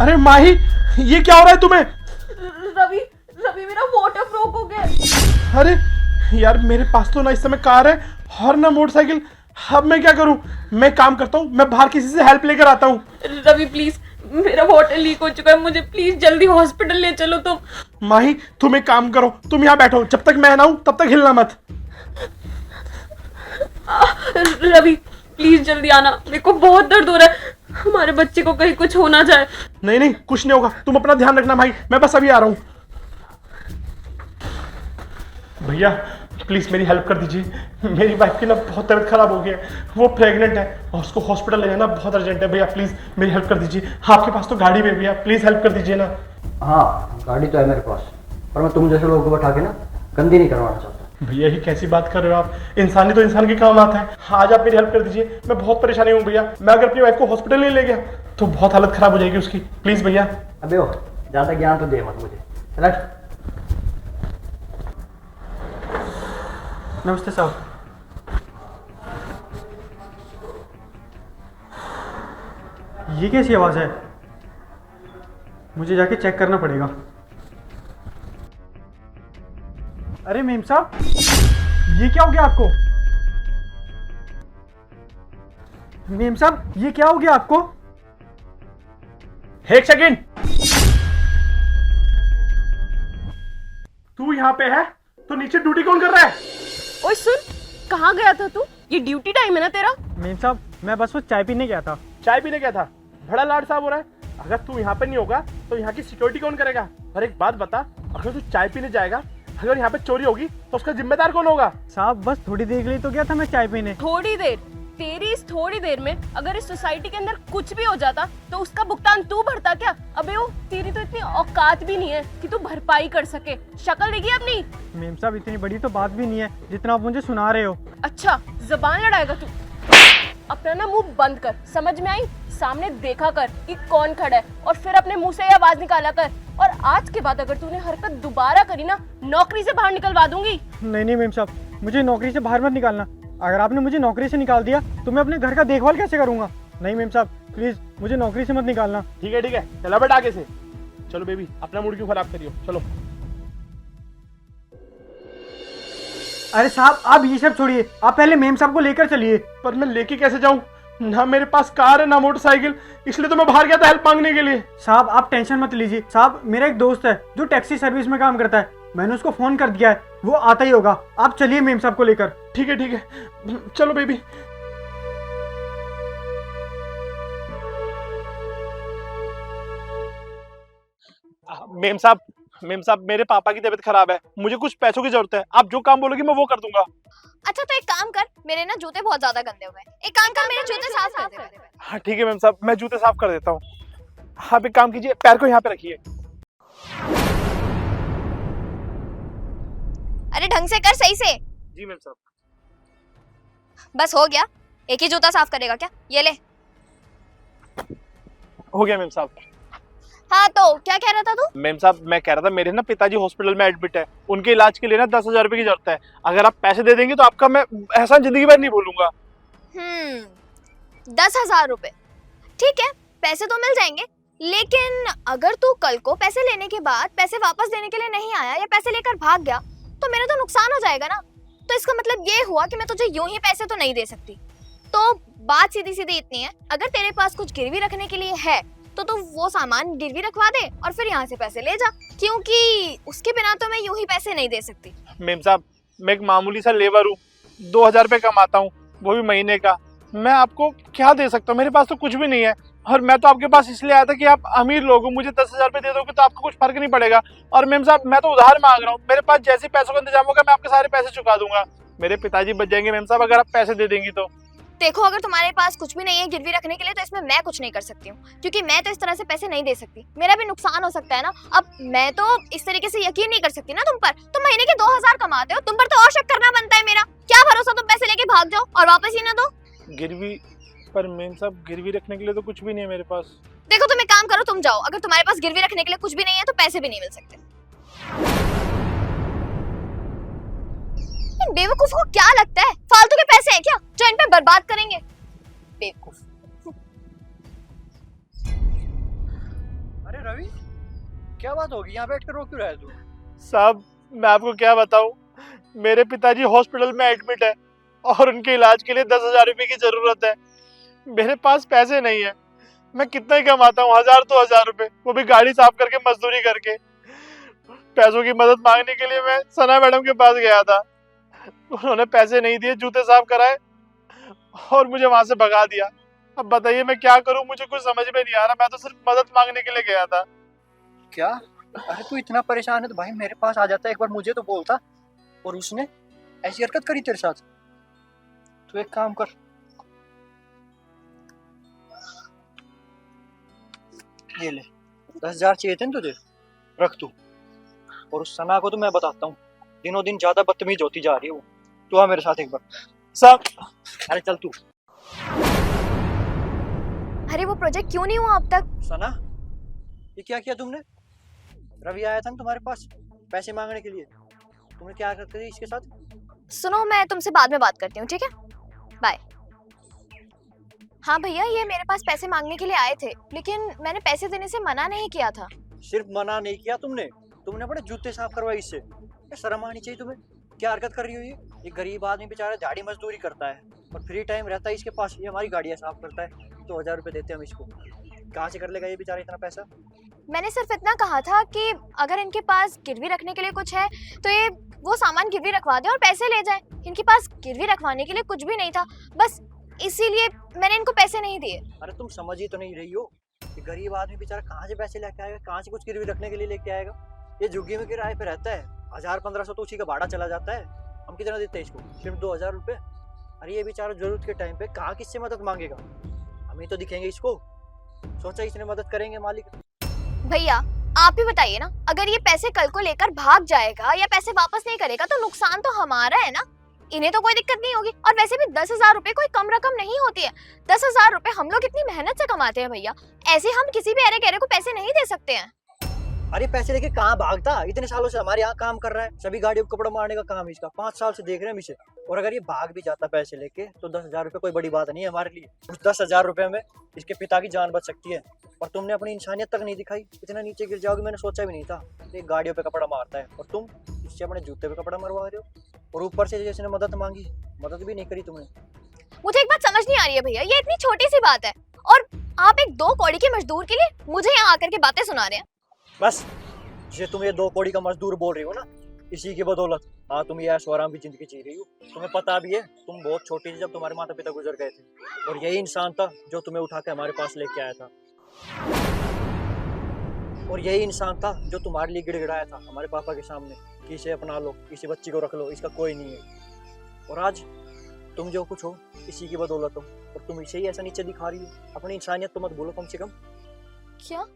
अरे माही, ये क्या हो रहा है तुम्हें? रवि रवि मेरा वाटर ब्रोक हो गया। अरे यार, मेरे पास तो ना इस समय कार है और ना मोटरसाइकिल। अब मैं क्या करूं? मैं काम करता हूं, मैं बाहर किसी से हेल्प लेकर आता हूं। रवि प्लीज, मेरा वाटर लीक हो चुका है, मुझे प्लीज जल्दी हॉस्पिटल ले चलो तुम। माही, तुम एक काम करो, तुम यहाँ बैठो, जब तक मैं ना हूं तब तक हिलना मत। रवि प्लीज जल्दी आना, मेरे को बहुत दर्द हो रहा है, हमारे बच्चे को कहीं कुछ हो ना जाए। नहीं नहीं, कुछ नहीं होगा, तुम अपना ध्यान रखना भाई, मैं बस अभी आ रहा हूं। भैया प्लीज मेरी हेल्प कर दीजिए, मेरी वाइफ की ना बहुत तबीयत खराब हो गई है, वो प्रेग्नेंट है और उसको हॉस्पिटल ले जाना बहुत अर्जेंट है। भैया प्लीज मेरी हेल्प कर दीजिए, आपके पास तो गाड़ी भी है भैया, प्लीज हेल्प कर दीजिए ना। हाँ, गाड़ी तो है मेरे पास, पर मैं तुम जैसे लोगों को बैठा के ना गंदी नहीं करवाना चाहता। भैया ये कैसी बात कर रहे हो आप? इंसानी तो इंसान के काम आता है। आज आप मेरी हेल्प कर दीजिए, मैं बहुत परेशानी हूँ भैया। मैं अगर अपनी वाइफ को हॉस्पिटल नहीं ले गया तो बहुत हालत खराब हो जाएगी उसकी। प्लीज भैया। अबे ओ, ज़्यादा ज्ञान तो दे मत मुझे। चल। नमस्ते साहब। ये कैसी आवाज़ है? मुझे जाके चेक करना पड़ेगा। अरे मेम साहब, ये क्या हो गया आपको? मेम साहब, ये क्या हो गया आपको? एक सेकंड, तू यहाँ पे है तो नीचे ड्यूटी कौन कर रहा है? ओए सुन, कहाँ गया था तू? ये ड्यूटी टाइम है ना तेरा। मेम साहब, मैं बस वो चाय पीने गया था। चाय पीने गया था? बड़ा लाड साहब हो रहा है। अगर तू यहाँ पे नहीं होगा तो यहाँ की सिक्योरिटी कौन करेगा? और एक बात बता, अगर तू चाय पीने जाएगा, अगर यहाँ पे चोरी होगी तो उसका जिम्मेदार कौन होगा? साहब बस थोड़ी देर के लिए तो गया था मैं चाय पीने। थोड़ी देर? तेरी इस थोड़ी देर में अगर इस सोसाइटी के अंदर कुछ भी हो जाता तो उसका भुगतान तू भरता क्या? अबे ओ, तेरी तो इतनी औकात भी नहीं है कि तू भरपाई कर सके। शक्ल देखी अपनी? मेम साहब, इतनी बड़ी तो बात भी नहीं है जितना आप मुझे सुना रहे हो। अच्छा, जबान लड़ाएगा तू? अपना ना मुंह बंद कर, समझ में आई? सामने देखा कर कि कौन खड़ा है और फिर अपने मुंह से ये आवाज निकाला कर। और आज के बाद अगर तूने हरकत दोबारा करी ना, नौकरी से बाहर निकलवा दूंगी। नहीं मेम साहब, मुझे नौकरी से बाहर मत निकालना। अगर आपने मुझे नौकरी से निकाल दिया तो मैं अपने घर का देखभाल कैसे करूंगा? नहीं मेम साहब, प्लीज मुझे नौकरी से मत निकालना। ठीक है, चला बेटा आगे से। चलो बेबी, अपना मूड क्यों खराब करियो, चलो। अरे साहब, आप ये सब छोड़िए, आप पहले मेम साहब को लेकर चलिए। पर मैं लेके कैसे जाऊं? ना मेरे पास कार है ना मोटरसाइकिल, इसलिए तो मैं बाहर गया था हेल्प मांगने के लिए। साहब आप टेंशन मत लीजिए। साहब मेरा एक दोस्त है जो टैक्सी सर्विस में काम करता है, मैंने उसको फोन कर दिया है, वो आता ही होगा। आप चलिए मेम साहब को लेकर। ठीक है, चलो बेबी। मेम साहब मेरे पापा की तबीयत खराब है, मुझे कुछ पैसों की जरूरत है। आप जो काम बोलोगे मैं वो कर दूंगा। अच्छा तो एक काम कर, मेरे ना जूते बहुत ज्यादा गंदे हुए हैं, एक काम कर मेरे जूते साफ कर दे। हाँ ठीक है मेम साहब, मैं जूते साफ कर देता हूँ। आप एक काम कीजिए, पैर को यहाँ पे रखिए। अरे ढंग से कर, सही से। जी मेम साहब। बस हो गया? एक ही जूता साफ करेगा क्या? ये ले। हो गया मेम साहब। हाँ तो क्या कह रहा था तू? मेम साहब मैं कह रहा था, मेरे ना पिताजी हॉस्पिटल में एडमिट है, उनके इलाज के लिए ना 10,000 रुपए की जरूरत है। अगर आप पैसे दे देंगे तो आपका मैं एहसान जिंदगी भर नहीं भूलूंगा। 10,000 रुपए? ठीक है, पैसे तो मिल जाएंगे, लेकिन अगर तू कल को पैसे लेने के बाद पैसे वापस देने के लिए नहीं आया या पैसे लेकर भाग गया तो मेरा तो नुकसान हो जाएगा ना। तो इसका मतलब ये हुआ कि मैं तुझे यूं ही पैसे तो नहीं दे सकती। तो बात सीधी सीधी इतनी है, अगर तेरे पास कुछ गिरवी रखने के लिए है तो तू वो सामान गिरवी रखवा दे और फिर यहाँ से पैसे ले जा, क्योंकि उसके बिना तो मैं यूं ही पैसे नहीं दे सकती। मेम साहब मैं एक मामूली सा लेबर हूँ, 2,000 रुपए कमाता हूँ, वो भी महीने का। मैं आपको क्या दे सकता हूँ? मेरे पास तो कुछ भी नहीं है, और मैं तो आपके पास इसलिए आया था कि आप अमीर लोग हो, मुझे 10,000 रुपए दे दोगे तो आपको कुछ फर्क नहीं पड़ेगा। और मेम साहब मैं तो उधार मांग रहा हूँ, मेरे पास जैसे पैसों का इंतजाम होगा मैं आपके सारे पैसे चुका दूंगा। मेरे पिताजी बच जाएंगे मेम साहब, अगर आप पैसे दे देंगी तो। देखो, अगर तुम्हारे पास कुछ भी नहीं है गिरवी रखने के लिए तो इसमें मैं कुछ नहीं कर सकती हूँ, क्योंकि मैं तो इस तरह से पैसे नहीं दे सकती, मेरा भी नुकसान हो सकता है ना। अब मैं तो इस तरीके से यकीन नहीं कर सकती ना तुम पर। तुम महीने के 2,000 कमाते हो, तुम पर तो और शक करना बनता है मेरा। क्या भरोसा तुम पैसे लेके भाग जाओ और वापस ही ना दो। गिरवी पर मेम साहब, गिरवी रखने के लिए तो कुछ भी नहीं है मेरे पास। देखो तुम एक काम करो, तुम जाओ, अगर तुम्हारे पास गिरवी रखने के लिए कुछ भी नहीं है तो पैसे भी नहीं मिल सकते। इन बेवकूफ को क्या लगता है फालतू के पैसे हैं क्या जो इन पे बर्बाद करेंगे? बेवकूफ। क्या बात होगी, यहाँ बैठ कर रो क्यों रहा है तू? साहब मैं आपको क्या बताऊं, मेरे पिताजी हॉस्पिटल में एडमिट है और उनके इलाज के लिए 10,000 रुपए की जरूरत है। मेरे पास पैसे नहीं है। मैं कितना ही कमाता हूँ, 1,000 तो 1,000 रुपए, वो भी गाड़ी साफ करके मजदूरी करके। पैसों की मदद मांगने के लिए मैं सना मैडम के पास गया था। उन्होंने पैसे नहीं दिए, जूते साफ कराए और मुझे वहां से भगा दिया। अब बताइए मैं क्या करूं, मुझे कुछ समझ में नहीं आ रहा। मैं तो सिर्फ मदद मांगने के लिए गया था। क्या? अरे तू इतना परेशान है तो भाई मेरे पास आ जाता, एक बार मुझे तो बोलता। और उसने ऐसी हरकत करी तेरे साथ? तू एक काम कर, ये ले 10,000 चाहिए थे ना तुझे, रख तू। और उस सना को तो मैं बताता हूँ, दिनों दिन ज्यादा बदतमीज होती जा रही है वो। तू आ मेरे साथ एक बार। साहब अरे चल तू। अरे वो प्रोजेक्ट क्यों नहीं हुआ अब तक? सना, ये क्या किया तुमने? रवि आया था ना तुम्हारे पास पैसे मांगने के लिए, तुमने क्या करते थे इसके साथ? सुनो, मैं तुमसे बाद में बात करती हूँ, ठीक है? बाय। हाँ भैया, ये मेरे पास पैसे मांगने के लिए आए थे, लेकिन मैंने पैसे देने से मना नहीं किया था। सिर्फ मना नहीं किया तुमने अपने जूते साफ करवाए इससे। ये शर्म आनी चाहिए तुम्हें। क्या हरकत कर रही हो ये गरीब आदमी बेचारा झाड़ी मजदूरी करता है और फ्री टाइम रहता है इसके पास, ये हमारी गाड़ियाँ साफ करता है, तो 1,000 रुपए देते हैं हम इसको। कहाँ से कर लेगा ये बेचारा इतना पैसा? मैंने सिर्फ इतना कहा था कि अगर इनके पास गिरवी रखने के लिए कुछ है तो ये वो सामान गिरवी रखवा दे और पैसे ले जाए। इनके पास गिरवी रखवाने के लिए कुछ भी नहीं था, बस इसीलिए मैंने इनको पैसे नहीं दिए। अरे तुम समझ ही तो नहीं रही हो कि गरीब आदमी बेचारा कहाँ से पैसे लेके आएगा, कहाँ से कुछ गिरवी रखने के लिए लेके आएगा? ये झुग्गी में किराए पे रहता है, 1,000-1,500 तो उसी का भाड़ा चला जाता है। हम कितना देते हैं इसको? सिर्फ 2,000 रुपए। अरे ये बेचारा जरूरत के टाइम पे कहाँ किससे मदद मांगेगा? हम ही तो दिखेंगे इसको। सोचा इसने मदद करेंगे मालिक। भैया आप ही बताइए ना, अगर ये पैसे कल को लेकर भाग जाएगा या पैसे वापस नहीं करेगा तो नुकसान तो हमारा है ना। इन्हें तो कोई दिक्कत नहीं होगी, और वैसे भी 10,000 रुपए कोई कम रकम नहीं होती है। 10,000 रुपए हम लोग इतनी मेहनत से कमाते हैं भैया, ऐसे हम किसी भी अरे गहरे को पैसे नहीं दे सकते हैं। अरे पैसे लेके कहाँ भागता? इतने सालों से हमारे यहाँ काम कर रहा है, सभी गाड़ियों को कपड़ा मारने का काम है इसका, 5 साल से देख रहे हैं हम इसे। और अगर ये भाग भी जाता पैसे लेके तो 10,000 रुपए कोई बड़ी बात नहीं है हमारे लिए। उस 10,000 रुपए में इसके पिता की जान बच सकती है। और तुमने अपनी इंसानियत तक नहीं दिखाई, इतना नीचे गिर जाओगे मैंने सोचा भी नहीं था। एक गाड़ियों पे कपड़ा मारता है और तुम इससे अपने जूते पे कपड़ा मरवा रहे हो, और ऊपर से जिसने मदद मांगी मदद भी नहीं करी तुमने। मुझे एक बात समझ नहीं आ रही है भैया, ये इतनी छोटी सी बात है और आप एक 2 कौड़ी के मजदूर के लिए मुझे यहाँ आकर के बातें सुना रहे हैं। बस जिसे तुम ये 2 कौड़ी का मजदूर बोल रही हो ना, इसी की बदौलत हाँ तुम ये ऐशो आराम की जिंदगी जी रही हो। तुम्हें पता भी है तुम बहुत छोटी थी जब तुम्हारे माता पिता गुजर गए थे, और यही इंसान था जो तुम्हें उठा के हमारे पास लेके आया था, और यही इंसान था जो तुम्हारे लिए गिड़गिड़ाया था हमारे पापा के सामने कि इसे अपना लो, इसी बच्ची को रख लो, इसका कोई नहीं है। और आज तुम जो कुछ हो इसी की बदौलत हो, और तुम इसे ही ऐसा नीचे दिखा रही हो। अपनी इंसानियत तो मत भूलो कम से कम। क्या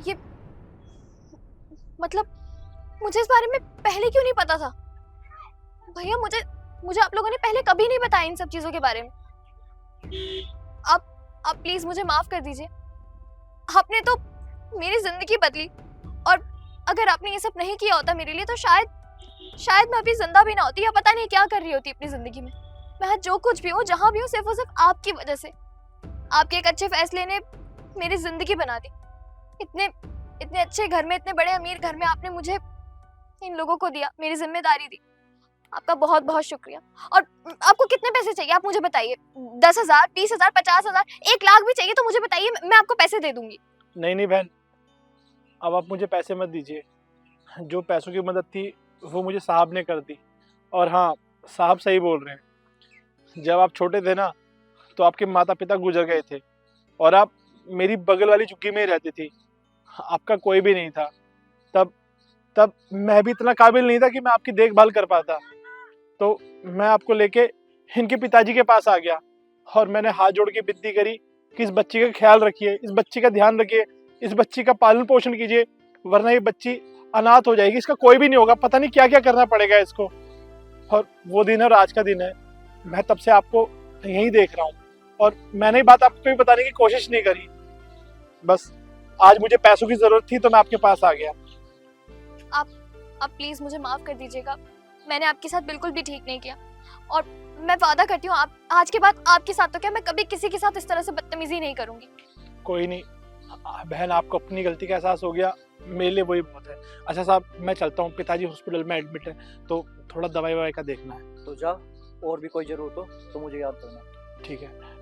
ये मतलब मुझे इस बारे में पहले क्यों नहीं पता था? भैया मुझे आप लोगों ने पहले कभी नहीं बताया इन सब चीजों के बारे में। आप प्लीज मुझे माफ कर दीजिए। आपने तो मेरी जिंदगी बदली, और अगर आपने ये सब नहीं किया होता मेरे लिए तो शायद मैं अभी जिंदा भी ना होती, या पता नहीं क्या कर रही होती अपनी जिंदगी में। मैं जो कुछ भी हूँ, जहाँ भी हूँ, सिर्फ और सिर्फ आपकी वजह से। आपके एक अच्छे फैसले ने मेरी जिंदगी बना दी। इतने अच्छे घर में, इतने बड़े अमीर घर में आपने मुझे इन लोगों को दिया, मेरी जिम्मेदारी दी। आपका बहुत बहुत शुक्रिया। और आपको कितने पैसे चाहिए आप मुझे बताइए? 10,000, 20,000, 50,000, 1 लाख भी चाहिए तो मुझे बताइए, मैं आपको पैसे दे दूंगी। नहीं बहन, अब आप मुझे पैसे मत दीजिए। जो पैसों की मदद थी वो मुझे साहब ने कर दी। और हाँ, साहब सही बोल रहे हैं। जब आप छोटे थे ना तो आपके माता पिता गुजर गए थे और आप मेरी बगल वाली झुग्गी में ही रहती थी। आपका कोई भी नहीं था। तब मैं भी इतना काबिल नहीं था कि मैं आपकी देखभाल कर पाता। तो मैं आपको लेके इनके पिताजी के पास आ गया और मैंने हाथ जोड़ के विनती करी कि इस बच्ची का ख्याल रखिए, इस बच्ची का ध्यान रखिए, इस बच्ची का पालन पोषण कीजिए, वरना ये बच्ची अनाथ हो जाएगी, इसका कोई भी नहीं होगा, पता नहीं क्या क्या करना पड़ेगा इसको। और वो दिन है और आज का दिन है। मैं तब से आपको यहीं देख रहा हूँ और मैंने ये बात आपको कभी बताने की कोशिश नहीं करी। बस आज मुझे पैसों की जरूरत थी तो मैं आपके पास आ गया। आप प्लीज मुझे माफ कर दीजिएगा, मैंने आपके साथ बिल्कुल भी ठीक नहीं किया, और मैं वादा करती हूँ आप आज के बाद आपके साथ तो क्या, मैं कभी किसी के साथ इस तरह से बदतमीजी नहीं करूंगी। कोई नहीं, बहन, आपको अपनी गलती का एहसास हो गया, मेरे लिए वही बहुत है। अच्छा साहब, मैं चलता हूँ, पिताजी हॉस्पिटल में एडमिट है, तो थोड़ा दवाई ववाई का देखना है। तो जा, और भी कोई जरूरत हो तो मुझे याद करना। ठीक है।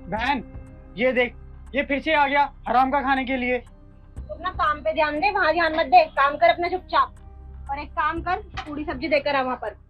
बहन, ये देख, ये फिर से आ गया हराम का खाने के लिए। तू अपना काम पे ध्यान दे, वहाँ ध्यान मत दे। काम कर अपना चुपचाप, और एक काम कर, पूरी सब्जी देकर आ वहाँ पर।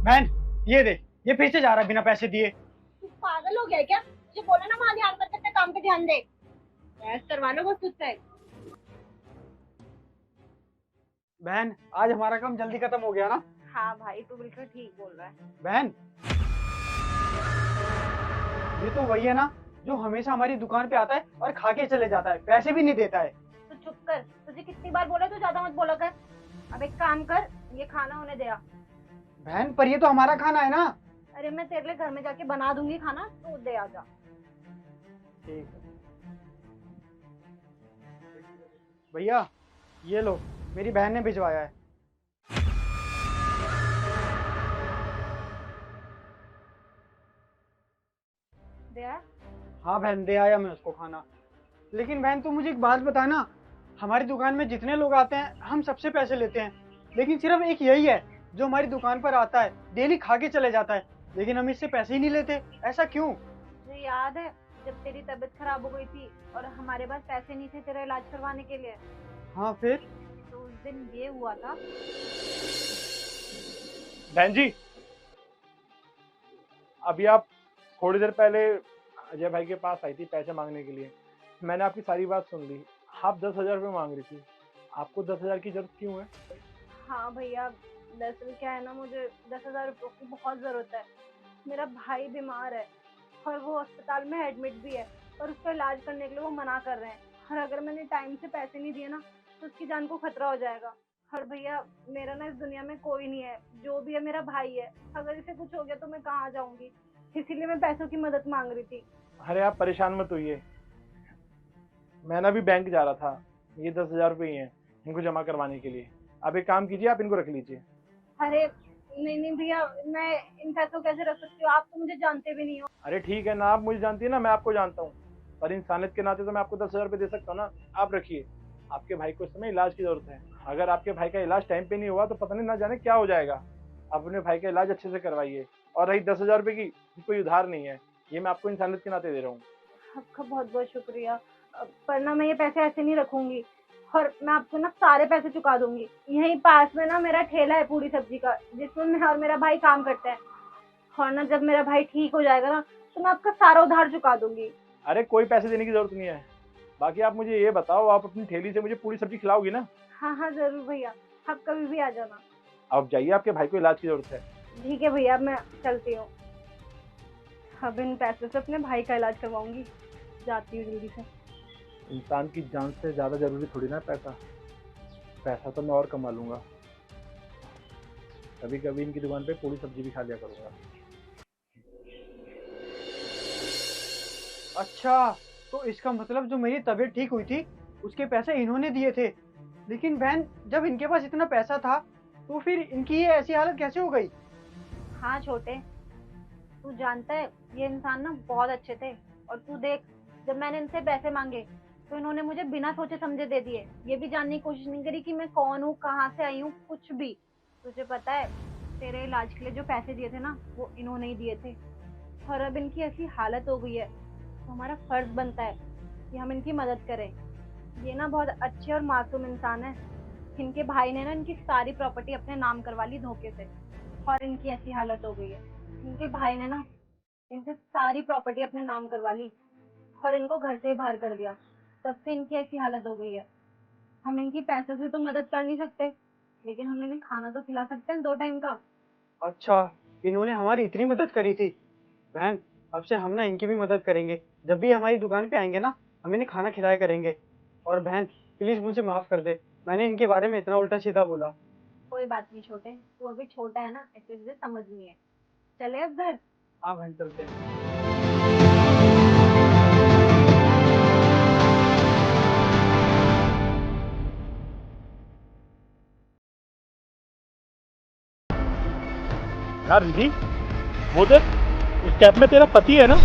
बहन, ये देख, ये फिर से जा रहा है बिना पैसे दिए। तू पागल हो गया है क्या? तुझे बोला ना वहाँ ध्यान मत दे, काम पे ध्यान दे। बहस करवा लो बस तुझसे। बहन, आज हमारा काम जल्दी खत्म हो गया ना। हाँ भाई, तू बिल्कुल ठीक बोल रहा है। बहन, ये तो वही है ना जो हमेशा हमारी दुकान पे आता है और खा के चले जाता है, पैसे भी नहीं देता है। तू चुप कर, तुझे कितनी बार बोला, तू ज्यादा मत बोला कर। अब एक काम कर, ये खाना उन्हें दे आ। बहन, पर ये तो हमारा खाना है ना। अरे मैं तेरे लिए घर में जाके बना दूंगी खाना, तू दे आ जा। ठीक है भैया, ये लो, मेरी बहन ने भिजवाया है। दे आ। हाँ बहन, दे आया मैं उसको खाना। लेकिन बहन, तू मुझे एक बात बता ना, हमारी दुकान में जितने लोग आते हैं हम सबसे पैसे लेते हैं, लेकिन सिर्फ एक यही है जो हमारी दुकान पर आता है, डेली खा के चले जाता है, लेकिन हम इससे पैसे ही नहीं लेते। ऐसा क्यों? तुझे याद है जब तेरी तबीयत खराब हो गई थी और हमारे पास पैसे नहीं थे तेरा इलाज करवाने के लिए? हाँ, फिर? तो उस दिन ये हुआ था। बहन जी, अभी आप थोड़ी देर पहले अजय भाई के पास आई थी पैसे मांगने के लिए। मैंने आपकी सारी बात सुन ली। आप 10,000 रुपये मांग रही थी। आपको 10,000 की जरूरत क्यों है? हाँ भैया, दरअसल क्या है ना, मुझे 10,000 रुपये की बहुत ज़रूरत है। मेरा भाई बीमार है और वो अस्पताल में एडमिट भी है, और उसका इलाज करने के लिए वो मना कर रहे हैं। और अगर मैंने टाइम से पैसे नहीं दिए ना तो उसकी जान को खतरा हो जाएगा। और भैया, मेरा ना इस दुनिया में कोई नहीं है, जो भी है मेरा भाई है। अगर इसे कुछ हो गया तो मैं कहाँ जाऊंगी? इसीलिए मैं पैसों की मदद मांग रही थी। अरे आप परेशान मत होइए, मैं ना भी बैंक जा रहा था। ये 10,000 रुपये ही हैं इनको जमा करवाने के लिए। आप एक काम कीजिए, आप इनको रख लीजिए। अरे नहीं नहीं भैया, मैं इन पैसों कैसे रख सकती हूँ? आप तो मुझे जानते भी नहीं हो। अरे ठीक है ना, आप मुझे जानती है ना, मैं आपको जानता हूँ, पर इंसानियत के नाते तो मैं आपको 10,000 रुपये दे सकता हूँ ना। आप रखिए, आपके भाई को इस समय इलाज की जरूरत है। अगर आपके भाई का इलाज टाइम पे नहीं हुआ तो पता नहीं ना जाने क्या हो जाएगा। आप अपने भाई का इलाज अच्छे से करवाइए। और रही 10,000 रुपये की, कोई उधार नहीं है, ये मैं आपको इंसानियत के नाते दे रहा हूँ। आपका बहुत बहुत शुक्रिया, पर ना मैं ये पैसे ऐसे नहीं रखूंगी, और मैं आपको ना सारे पैसे चुका दूंगी। यहीं पास में ना मेरा ठेला है पूरी सब्जी का, जिसमें मैं और मेरा भाई काम करते हैं। और ना जब मेरा भाई ठीक हो जाएगा ना तो मैं आपका सारा उधार चुका दूंगी। अरे कोई पैसे देने की जरूरत नहीं है। बाकी आप मुझे ये बताओ, आप अपनी ठेली से मुझे पूरी सब्जी खिलाओगी ना? हाँ हाँ जरूर भैया, आप कभी भी आ जाना। आप जाइए, आपके भाई को इलाज की जरूरत है। ठीक है भैया, मैं चलती हूँ। अब इन पैसों से अपने भाई का इलाज करवाऊंगी। जाती हूँ जल्दी से। इंसान की जान से ज्यादा जरूरी थोड़ी ना पैसा। पैसा तो मैं और कमा लूंगा, कभी कभी इनकी दुकान पे पूरी सब्जी भी खा लिया करूंगा। अच्छा, तो इसका मतलब जो मेरी तबीयत ठीक हुई थी उसके पैसे इन्होंने दिए थे। लेकिन बहन, जब इनके पास इतना पैसा था तो फिर इनकी ये ऐसी हालत कैसे हो गई? हाँ छोटे, तू जानता है ये इंसान ना बहुत अच्छे थे। और तू देख, जब मैंने इनसे पैसे मांगे तो इन्होंने मुझे बिना सोचे समझे दे दिए। ये भी जानने की कोशिश नहीं करी कि मैं कौन हूँ, कहाँ से आई हूँ, कुछ भी। तुझे पता है, तेरे इलाज के लिए जो पैसे दिए थे ना वो इन्होंने ही दिए थे। और अब इनकी ऐसी हालत हो गई है, तो हमारा फर्ज बनता है कि हम इनकी मदद करें। ये ना बहुत अच्छे और मासूम इंसान है। इनके भाई ने ना इनकी सारी प्रॉपर्टी अपने नाम करवा ली धोखे से, और इनकी ऐसी हालत हो गई है। इनके भाई ने ना इनसे सारी प्रॉपर्टी अपने नाम करवा ली और इनको घर से ही बाहर कर दिया। तब से इनकी ऐसी हालत हो गई है। हम इनकी पैसे से तो मदद कर नहीं सकते, लेकिन हम इन्हें खाना तो खिला सकते हैं 2 टाइम का। अच्छा, इन्होंने हमारी इतनी मदद करी थी। बहन, अब से हम ना इनकी भी मदद करेंगे। जब भी हमारी दुकान पे आएंगे ना, हम इन्हें खाना खिलाया करेंगे। और बहन, प्लीज मुझे माफ कर दे, मैंने इनके बारे में इतना उल्टा सीधा बोला। कोई बात नहीं छोटे, तू अभी छोटा है ना, ऐसे चीजें समझ नहीं है। चले अब घर। हाँ बहन, चलते हैं। यार रिधि, वो देख, इस कैब में तेरा पति है ना?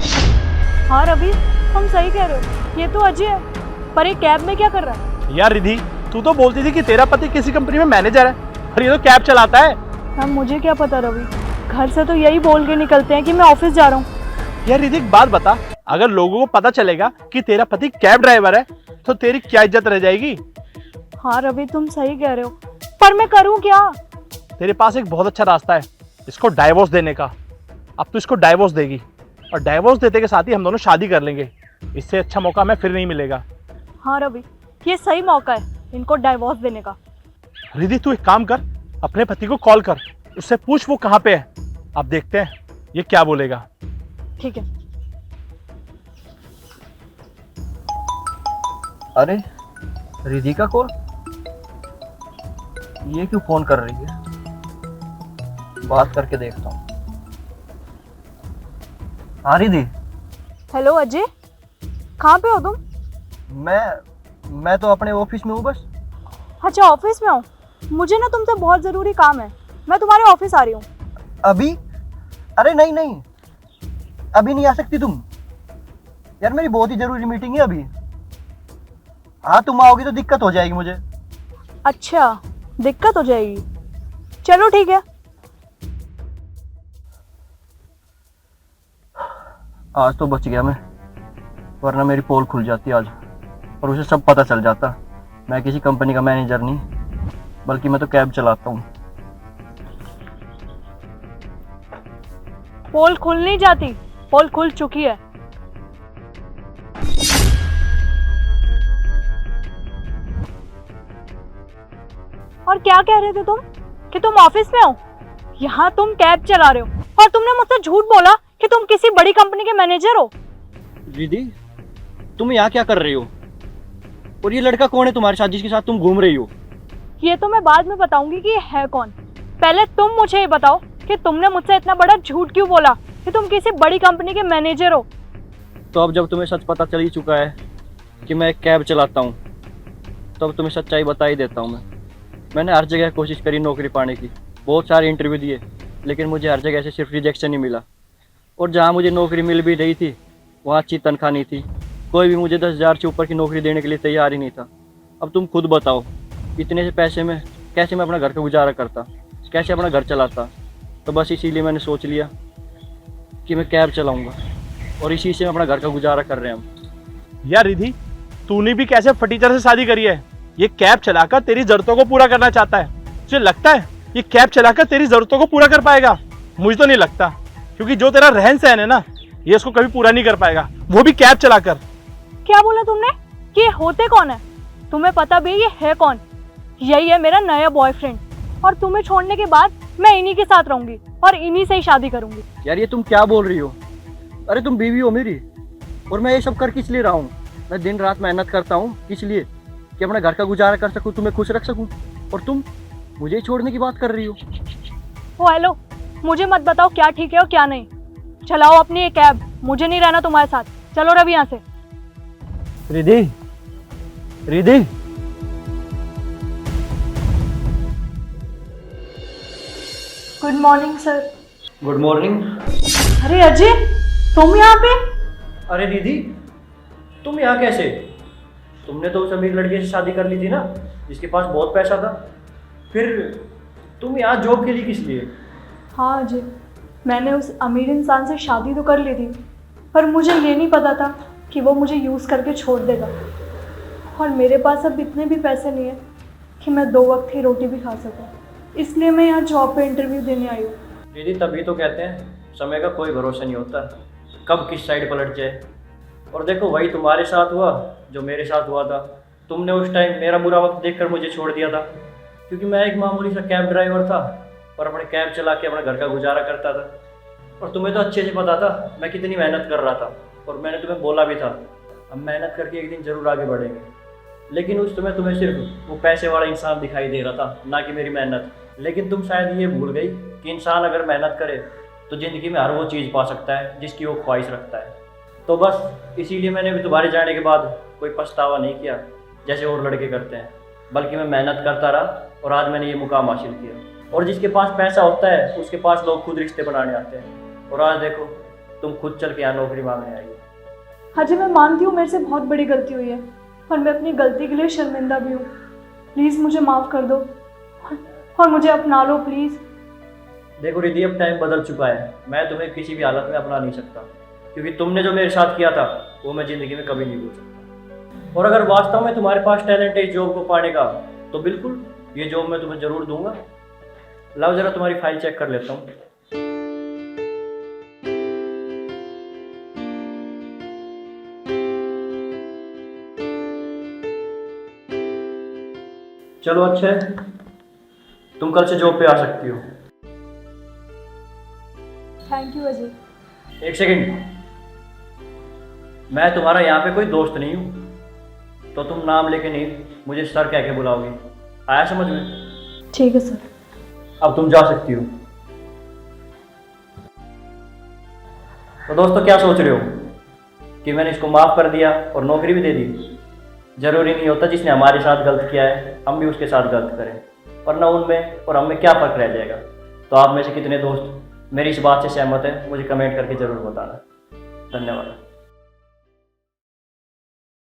हाँ रवि, तुम सही कह रहे हो, ये तो अजय है। पर ये कैब में क्या कर रहा है? यार रिधि, तू तो बोलती थी कि तेरा पति किसी कंपनी में मैनेजर है, और ये तो कैब चलाता है। हाँ, मुझे क्या पता रवि, घर से तो यही बोल के निकलते हैं कि मैं ऑफिस जा रहा हूँ। यार रिधि, एक बात बता, अगर लोगों को पता चलेगा कि तेरा पति कैब ड्राइवर है तो तेरी क्या इज्जत रह जाएगी? हाँ रवि, तुम सही कह रहे हो, पर मैं करूँ क्या? तेरे पास एक बहुत अच्छा रास्ता है, इसको डाइवोर्स देने का। अब तू इसको डाइवोर्स देगी, और डाइवोर्स देते के साथ ही हम दोनों शादी कर लेंगे। इससे अच्छा मौका हमें फिर नहीं मिलेगा। हाँ रवि, ये सही मौका है इनको डाइवोर्स देने का। रिधि, तू एक काम कर, अपने पति को कॉल कर, उससे पूछ वो कहाँ पे है। अब देखते हैं ये क्या बोलेगा। ठीक है। अरे, रिधि का कॉल? ये क्यों फोन कर रही है? बात करके देखता हूँ। हाँ रिधि। हेलो अजय, कहाँ पे हो तुम? मैं तो अपने ऑफिस में हूँ बस। अच्छा, ऑफिस में हो? मुझे ना तुमसे बहुत ज़रूरी काम है, मैं तुम्हारे ऑफिस आ रही हूँ। अभी? अरे नहीं नहीं, अभी नहीं आ सकती तुम। यार मेरी बहुत ही जरूरी मीटिंग है अभी। हाँ, तुम आओगी तो दिक्कत हो जाएगी मुझे। अच्छा, दिक्कत हो जाएगी, चलो ठीक है। आज तो बच गया मैं, वरना मेरी पोल खुल जाती आज और उसे सब पता चल जाता। मैं किसी कंपनी का मैनेजर नहीं, बल्कि मैं तो कैब चलाता हूँ। पोल खुल नहीं जाती, पोल खुल चुकी है। और क्या कह रहे थे तुम कि तुम ऑफिस में हो? यहाँ तुम कैब चला रहे हो और तुमने मुझसे झूठ बोला कि तुम किसी बड़ी कंपनी के मैनेजर हो। दीदी, तुम यहाँ क्या कर रही हो? और ये लड़का कौन है तुम्हारे साथ जिसके साथ तुम घूम रही हो? ये तो मैं बाद में बताऊंगी कि ये है कौन। पहले तुम मुझे ये बताओ कि तुमने मुझसे इतना बड़ा झूठ क्यों बोला कि तुम किसी बड़ी कंपनी के मैनेजर हो। तो अब जब तुम्हें सच पता चल ही चुका है कि मैं एक कैब चलाता हूँ, तो अब तुम्हें सच्चाई बता ही देता हूँ। मैंने हर जगह कोशिश करी नौकरी पाने की, बहुत सारे इंटरव्यू दिए, लेकिन मुझे हर जगह से सिर्फ रिजेक्शन ही मिला। और जहाँ मुझे नौकरी मिल भी रही थी वहाँ अच्छी तनख्वाह नहीं थी, कोई भी मुझे 10,000 से ऊपर की नौकरी देने के लिए तैयार ही नहीं था। अब तुम खुद बताओ, इतने से पैसे में कैसे मैं अपना घर का गुजारा करता, कैसे अपना घर चलाता। तो बस इसीलिए मैंने सोच लिया कि मैं कैब चलाऊँगा, और इसी से मैं अपना घर का गुजारा कर रहे हैं हम। यार रिधि, तूने भी कैसे फटीचर से शादी करी है? ये कैब चलाकर तेरी जरूरतों को पूरा करना चाहता है। तुझे लगता है ये कैब चलाकर तेरी जरूरतों को पूरा कर पाएगा? मुझे तो नहीं लगता, क्योंकि जो तेरा रहन सहन है ना, ये इसको कभी पूरा नहीं कर पाएगा, वो भी कैब चलाकर। क्या बोला तुमने कि ये होते कौन है? तुम्हें पता भी ये है कौन? यही है मेरा नया बॉयफ्रेंड, और तुम्हें छोड़ने के बाद मैं इन्हीं के साथ रहूंगी और इन्हीं से ही शादी करूंगी। यार ये तुम क्या बोल रही हो? अरे तुम बीवी हो मेरी, और मैं ये सब कर किस लिए रहा हूँ? मैं दिन रात मेहनत करता हूँ इसलिए कि अपना घर का गुजारा कर सकूँ, तुम्हें खुश रख सकूँ, और तुम मुझे ही छोड़ने की बात कर रही हो। ओ हेलो, मुझे मत बताओ क्या ठीक है और क्या नहीं। चलाओ अपनी ये कैब, मुझे नहीं रहना तुम्हारे साथ। चलो रवि यहाँ से। Ridhi, Ridhi. Good morning sir. Good morning. अरे अजय, तुम यहाँ पे? अरे दीदी, तुम यहाँ कैसे? तुमने तो उस अमीर लड़के से शादी कर ली थी ना, जिसके पास बहुत पैसा था। फिर तुम यहाँ जॉब के लिए किस लिए? हाँ अजय, मैंने उस अमीर इंसान से शादी तो कर ली थी, पर मुझे ये नहीं पता था कि वो मुझे यूज़ करके छोड़ देगा, और मेरे पास अब इतने भी पैसे नहीं है कि मैं 2 वक्त की रोटी भी खा सकूं। इसलिए मैं यहाँ जॉब पे इंटरव्यू देने आई हूँ। दीदी तभी तो कहते हैं समय का कोई भरोसा नहीं होता, कब किस साइड पलट जाए। और देखो वही तुम्हारे साथ हुआ जो मेरे साथ हुआ था। तुमने उस टाइम मेरा बुरा वक्त देखकर मुझे छोड़ दिया था, क्योंकि मैं एक मामूली सा कैब ड्राइवर था और अपने कैब चला के अपने घर का गुजारा करता था। और तुम्हें तो अच्छे से पता था मैं कितनी मेहनत कर रहा था, और मैंने तुम्हें बोला भी था हम मेहनत करके एक दिन ज़रूर आगे बढ़ेंगे। लेकिन उस समय तुम्हें सिर्फ वो पैसे वाला इंसान दिखाई दे रहा था, ना कि मेरी मेहनत। लेकिन तुम शायद ये भूल गई कि इंसान अगर मेहनत करे तो ज़िंदगी में हर वो चीज़ पा सकता है जिसकी वो ख्वाहिश रखता है। तो बस इसीलिए मैंने भी तुम्हारे जाने के बाद कोई पछतावा नहीं किया जैसे और लड़के करते हैं, बल्कि मैं मेहनत करता रहा और आज मैंने ये मुकाम हासिल किया। और जिसके पास पैसा होता है उसके पास लोग खुद रिश्ते बनाने आते हैं, और आज देखो तुम खुद चल के यहाँ नौकरी मांगने आई हो। हाँ जी, मैं मानती हूँ मेरे से बहुत बड़ी गलती हुई है, और मैं अपनी गलती के लिए शर्मिंदा भी हूँ। प्लीज़ मुझे माफ़ कर दो और मुझे अपना लो प्लीज़। देखो रिद्धि, अब टाइम बदल चुका है, मैं तुम्हें किसी भी हालत में अपना नहीं सकता, क्योंकि तुमने जो मेरे साथ किया था वो मैं ज़िंदगी में कभी नहीं भूल सकता। और अगर वास्तव में तुम्हारे पास टैलेंट है इस जॉब को पाने का, तो बिल्कुल ये जॉब मैं तुम्हें ज़रूर दूंगा। लाओ ज़रा तुम्हारी फाइल चेक कर लेता हूँ। चलो अच्छा है, तुम कल से जॉब पे आ सकती हो। Thank you Ajay. एक सेकंड, मैं तुम्हारा यहाँ पे कोई दोस्त नहीं हूँ, तो तुम नाम लेके नहीं मुझे सर कह के बुलाओगी, आया समझ में? ठीक है सर। अब तुम जा सकती हो। तो दोस्तों क्या सोच रहे हो कि मैंने इसको माफ़ कर दिया और नौकरी भी दे दी? ज़रूरी नहीं होता जिसने हमारे साथ गलत किया है हम भी उसके साथ गलत करें, वरना उनमें और हमें क्या फ़र्क रह जाएगा। तो आप में से कितने दोस्त मेरी इस बात से सहमत हैं मुझे कमेंट करके ज़रूर बताना। धन्यवाद।